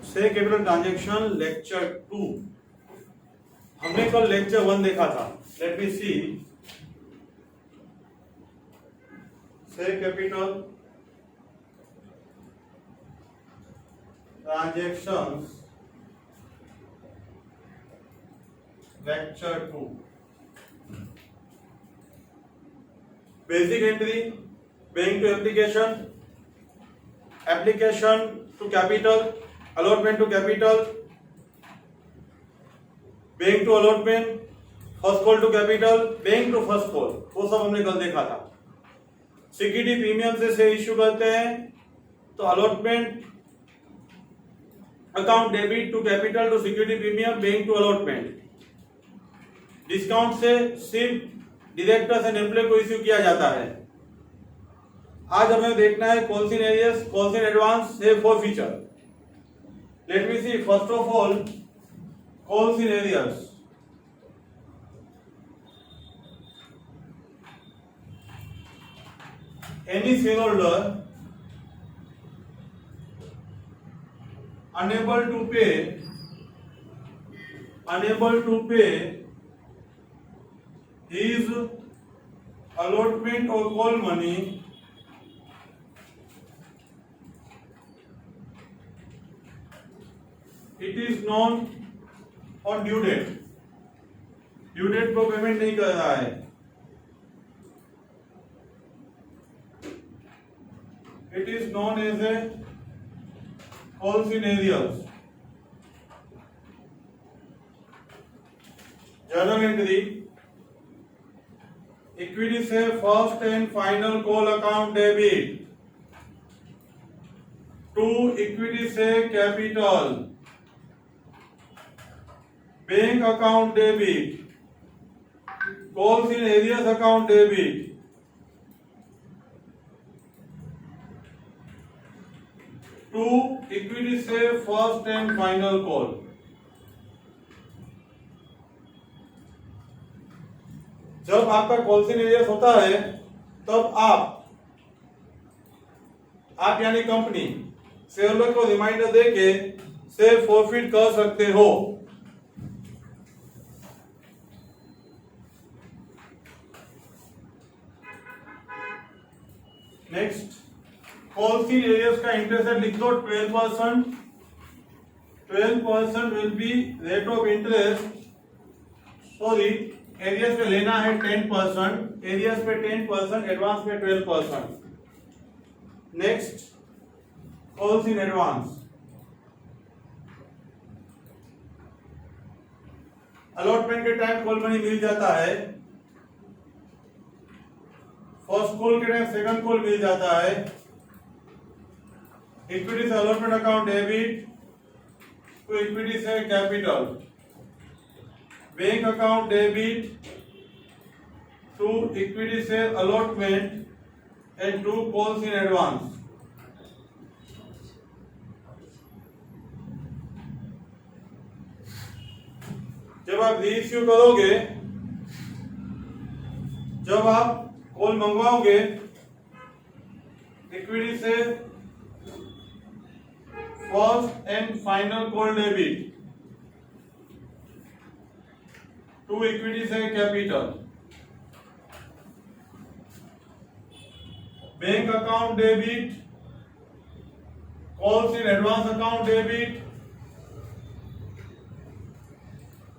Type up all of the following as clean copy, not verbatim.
Share capital transaction lecture 2। हमने कल lecture 1 देखा था। Let me see. Share capital transactions lecture 2। Basic entry, paying to application, application to capital, allotment to capital, paying to allotment, first call to capital, paying to first call, वो सब हमने कल देखा था। सिक्योरिटी प्रीमियम से share issue करते हैं तो allotment account debit to capital to security premium, paying to allotment. Discount से सिर्फ डायरेक्टर्स एंड एम्प्लॉय को इश्यू किया जाता है। आज हमें देखना है calls in arrears, calls in advance, ये 4 feature. Let me see. First of all, calls in arrears. Any shareholder unable to pay his allotment or call money it is known on due date। Due date पर payment नहीं कर रहा है, it is known as a calls in arrears। journal entry, equity से first and final call account debit to equity से capital, bank account debit, calls in arrears account debit, to equity से first and final call. जब आपका calls in arrears होता है तब आप यानी कंपनी शेयरहोल्डर को रिमाइंडर देके शेयर फॉरफिट कर सकते हो। नेक्स्ट, कॉल्स इन एरियर्स का इंटरेस्ट रेट लिख दो 12%। 12% will be rate of interest. Sorry, arrears पे लेना है 10%, एरियर्स पे 10%, एडवांस पे 12%। Next, calls in advance. Allotment के टाइम कॉल मनी मिल जाता है, फर्स्ट कॉल के टाइम सेकंड कॉल मिल जाता है। इक्विटी से allotment account debit to equity से capital, bank account debit to equity से allotment and to calls in advance. जब आप रीइश्यू करोगे, जब आप कॉल मंगवाओगे इक्विटी से first and final call debit to equity से capital, bank account debit, calls in advance account debit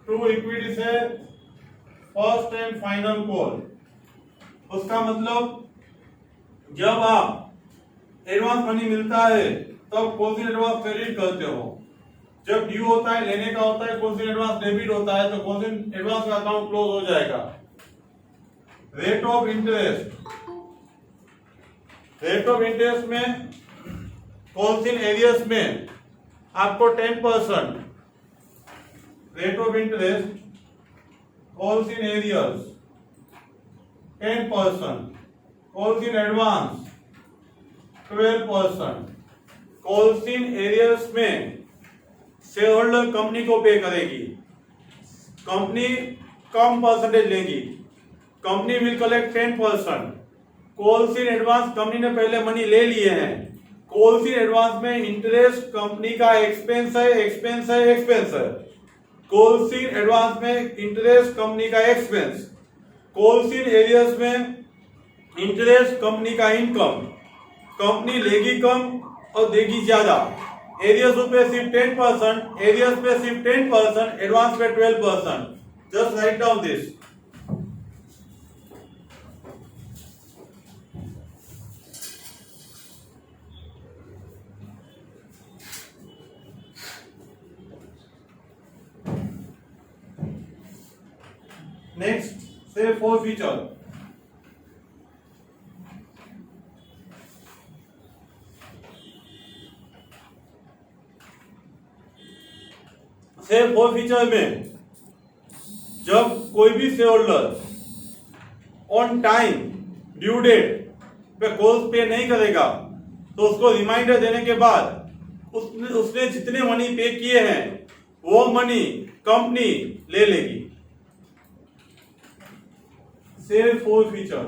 to equity से फर्स्ट एंड फाइनल कॉल। उसका मतलब जब आप एडवांस मनी मिलता है तब कॉल्स इन एडवांस क्रेडिट करते हो, जब ड्यू होता है, लेने का होता है, कॉल्स इन एडवांस डेबिट होता है, तो कॉल्स इन एडवांस का अकाउंट क्लोज हो जाएगा। Rate of interest, rate of interest में कॉल्स इन एरियर्स में आपको 10%, rate of interest calls in arrears 10%, calls in advance 12%। Calls in arrears में शेयर होल्डर कंपनी को पे करेगी, कंपनी कम परसेंटेज लेगी, company will collect 10%। Calls in advance, company ने पहले मनी ले लिए हैं, कोल सीड एडवांस में इंटरेस्ट कंपनी का एक्सपेंस है, एक्सपेंस है, एक्सपेंस है। कोल सीड एडवांस में इंटरेस्ट कंपनी का एक्सपेंस। कोल सीड एरियर्स में इंटरेस्ट कंपनी का इनकम। कंपनी लेगी कम और देगी ज्यादा। एरियर्स पे सिर्फ 10%, एरियर्स पे सिर्फ 10%, एडवांस पे 12%। Just write down this. Next, say forfeiture. से forfeiture में जब कोई भी shareholder on time due date पे कॉल्स पे नहीं करेगा तो उसको रिमाइंडर देने के बाद उसने जितने मनी पे किए हैं वो मनी कंपनी ले लेगी। Say forfeiture.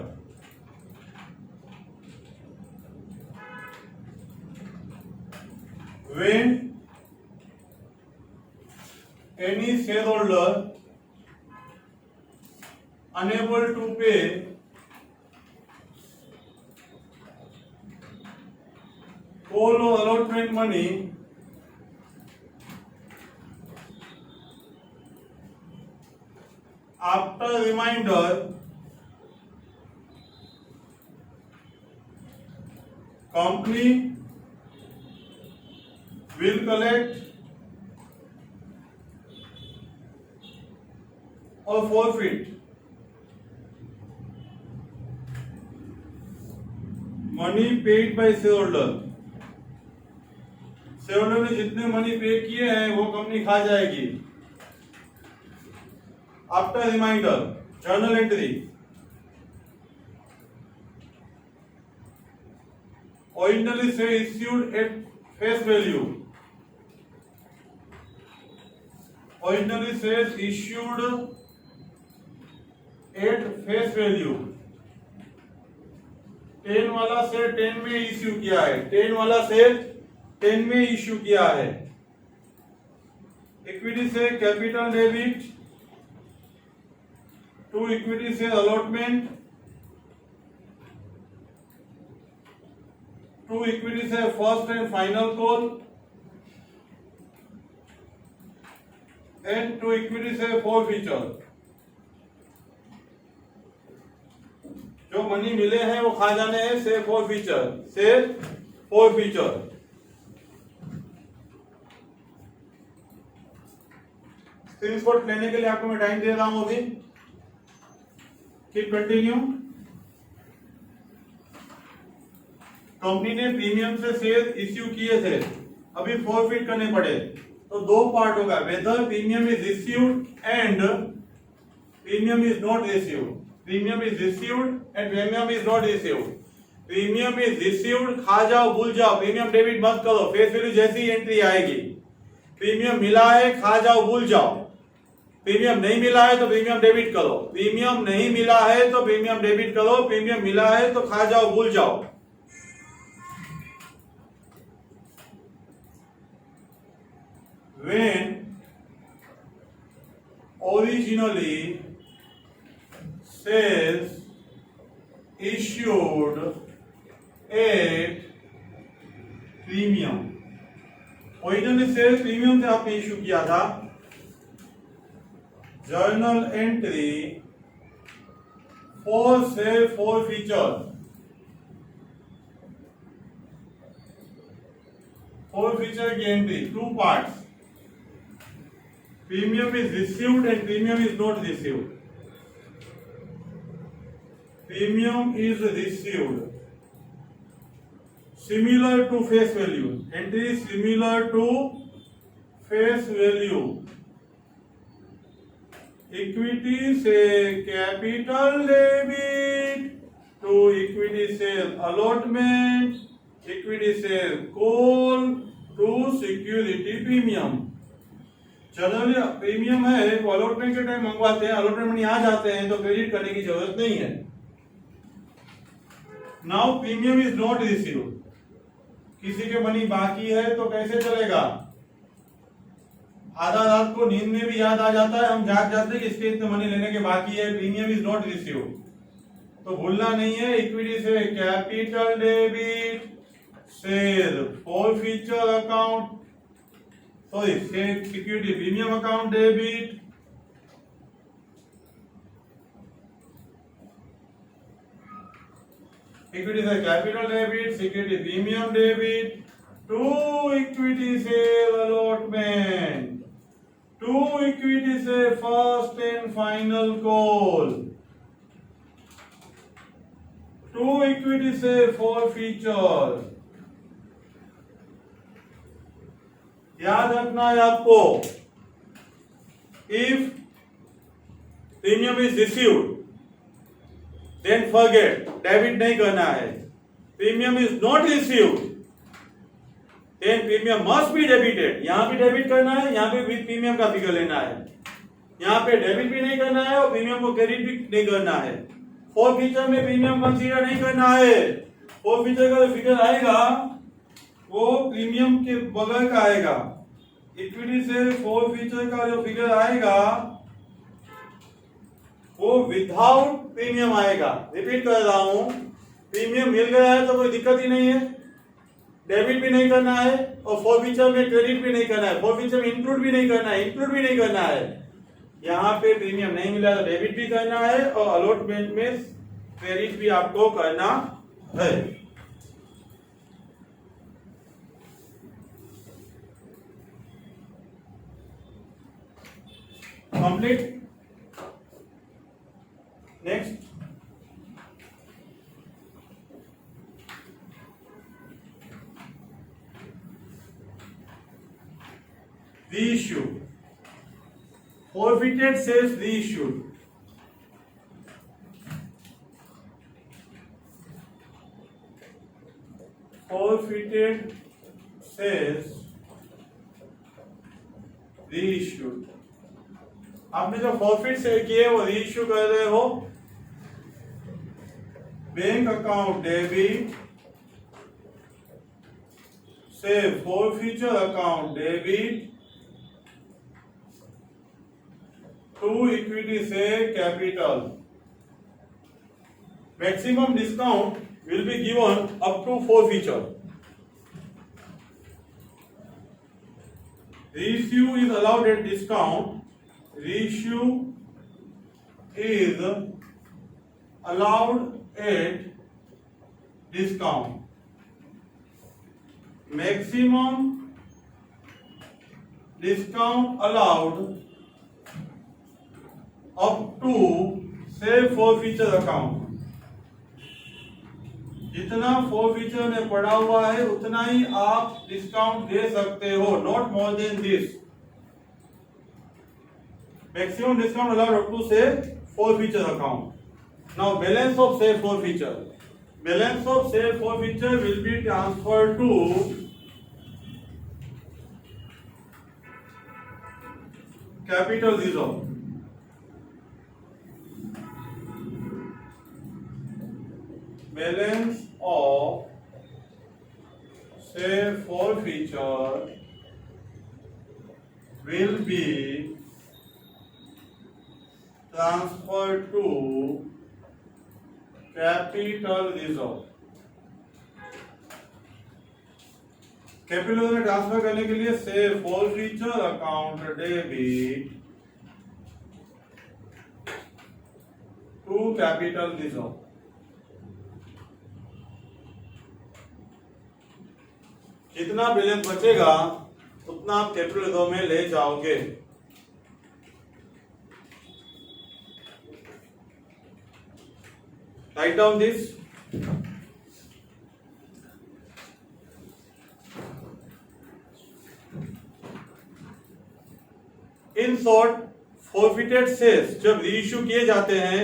When any shareholder unable to pay call or allotment money after reminder, company will collect or forfeit money paid by shareholder। Shareholder ने जितने मनी पे किए हैं वो कंपनी खा जाएगी। After reminder, journal entry. Originally say issued at face value. Originally says issued at face value। 10 वाला से 10 में इश्यू किया है, 10 वाला से 10 में इश्यू किया है। इक्विटी से कैपिटल डेबिट टू इक्विटी से अलॉटमेंट टू इक्विटी से first and final call and to equity से फॉरफीचर। जो मनी मिले हैं वो खा जाने हैं से फॉरफीचर, से फॉरफीचर। स्क्रीनशॉट लेने के लिए आपको मैं टाइम दे रहा हूं अभी। Keep continue. कंपनी ने प्रीमियम से शेयर इश्यू किए थे, अभी फॉरफिट करने पड़े, तो दो पार्ट होगा, whether premium is received and premium is not received. Premium is received and premium is not received. Premium is received खा जाओ भूल जाओ, प्रीमियम डेबिट मत करो, फेस वैल्यू जैसी एंट्री आएगी। प्रीमियम मिला है खा जाओ भूल जाओ, प्रीमियम नहीं मिला है तो प्रीमियम डेबिट करो, प्रीमियम नहीं मिला है तो प्रीमियम डेबिट करो, प्रीमियम मिला है तो खा जाओ भूल जाओ। When originally shares issued at premium, originally share premium से आपने इश्यू किया था। Journal entry for share forfeiture. Forfeiture की entry two parts, premium is received and premium is not received। Premium is received similar to face value, entry is similar to face value। Equity से capital debit to equity से allotment, equity से call to security premium. Generally premium है वो allotment के time मंगवाते हैं, allotment money आ जाते हैं तो क्रेडिट करने की जरूरत नहीं है। Now premium is not received, किसी के मनी बाकी है तो कैसे चलेगा? आधा रात को नींद में भी याद आ जाता है, हम जाग जाते हैं कि इसके इतने मनी लेने के बाकी है, प्रीमियम इज नॉट रिसीव। तो भूलना नहीं है, इक्विटी से capital debit share forfeiture account, sorry share equity premium account debit, equity से capital debit, security premium debit to equity से अलॉटमेंट, टू इक्विटी से first and final call, to equity से forfeiture. याद रखना है आपको, if premium is received then forget, debit नहीं करना है। Premium is not received then premium must be debited, यहां भी डेबिट करना है, यहां पे विद प्रीमियम का फिगर लेना है, यहां पे डेबिट भी नहीं करना है और प्रीमियम को क्रेडिट भी नहीं करना है। फॉरफीचर में प्रीमियम कंसीडर नहीं करना है, फॉरफीचर का जो फिगर आएगा वो प्रीमियम के बगैर का आएगा। इक्विटी से फॉरफीचर का जो फिगर आएगा वो विदाउट प्रीमियम आएगा। रिपीट कर रहा हूं, प्रीमियम मिल गया है तो कोई दिक्कत ही नहीं है, डेबिट भी नहीं करना है और फॉरफीचर में क्रेडिट भी नहीं करना है, फॉरफीचर में इंक्लूड भी नहीं करना है, इंक्लूड भी नहीं करना है। यहाँ पे प्रीमियम नहीं मिला तो डेबिट भी करना है और अलॉटमेंट में क्रेडिट भी आपको करना है। Complete. Next, reissue. Forfeited says reissued. Forfeited says reissued. आपने जो फॉरफिट से किए वो रीइश्यू कर रहे हो। Bank account debit share forfeiture account debit to equity से capital. Maximum discount will be given up to forfeiture. Reissue is allowed at discount. Reissue is allowed at discount. Maximum discount allowed up to say forfeiture account. जितना forfeiture में पड़ा हुआ है उतना ही आप discount दे सकते हो, not more than this. Maximum discount allowed up to share forfeiture account. Now balance of share forfeiture, balance of share forfeiture will be transferred to capital reserve. Balance of say forfeiture will be transferred to capital reserve. Capital में transfer करने के लिए से forfeiture account debit to capital reserve. जितना balance बचेगा उतना आप capital reserve में ले जाओगे। Write down this. In short, forfeited shares जब रीइश्यू किए जाते हैं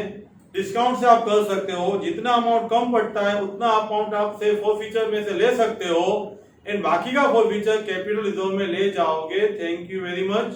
डिस्काउंट से आप कर सकते हो, जितना अमाउंट कम पड़ता है उतना अमाउंट आप से फॉरफीचर में से ले सकते हो एंड बाकी का फॉरफीचर कैपिटल रिजर्व में ले जाओगे। Thank you very much.